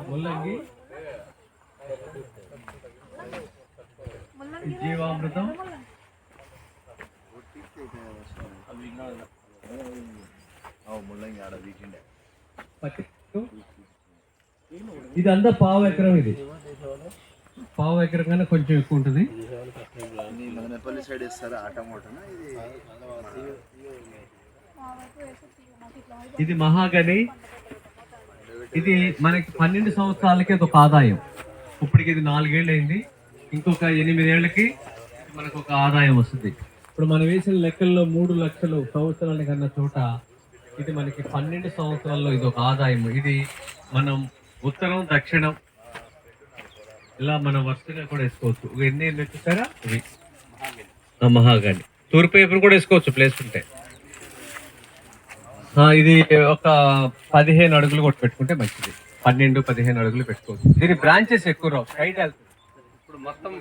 ముల్లంగి, జీవామృతం, ఇదంతా పావు ఎకరం. ఇది పావు ఎకరం కన్నా కొంచెం ఎక్కువ ఉంటుంది. మదనపల్లి సైడ్ ఇస్తారా ఆ టమోటానా? ఇది మహాగని. ఇది మనకి 12 సంవత్సరాలకి ఒక ఆదాయం. ఇప్పటికి ఇది 4 ఏళ్ళు అయింది. ఇంకొక 8 ఏళ్ళకి మనకు ఒక ఆదాయం వస్తుంది. ఇప్పుడు మనం వేసిన లెక్కల్లో 3 లక్షలు సంవత్సరాల కన్నా చోట ఇది మనకి 12 సంవత్సరాల్లో ఇది ఒక ఆదాయం. ఇది మనం ఉత్తరం దక్షిణం ఇలా మనం వరుసగా కూడా వేసుకోవచ్చు. ఎన్ని చూసారా? ఇవి మహాగని. తూర్పు వైపున కూడా వేసుకోవచ్చు ప్లేస్ ఉంటే. ఇది ఒక 15 అడుగులు కూడా పెట్టుకుంటే మంచిది. 12-15 అడుగులు పెట్టుకోవచ్చు. దీని బ్రాంచెస్ ఎక్కువ రావు, స్ట్రైట్ వెళ్తుంది. ఇప్పుడు మొత్తం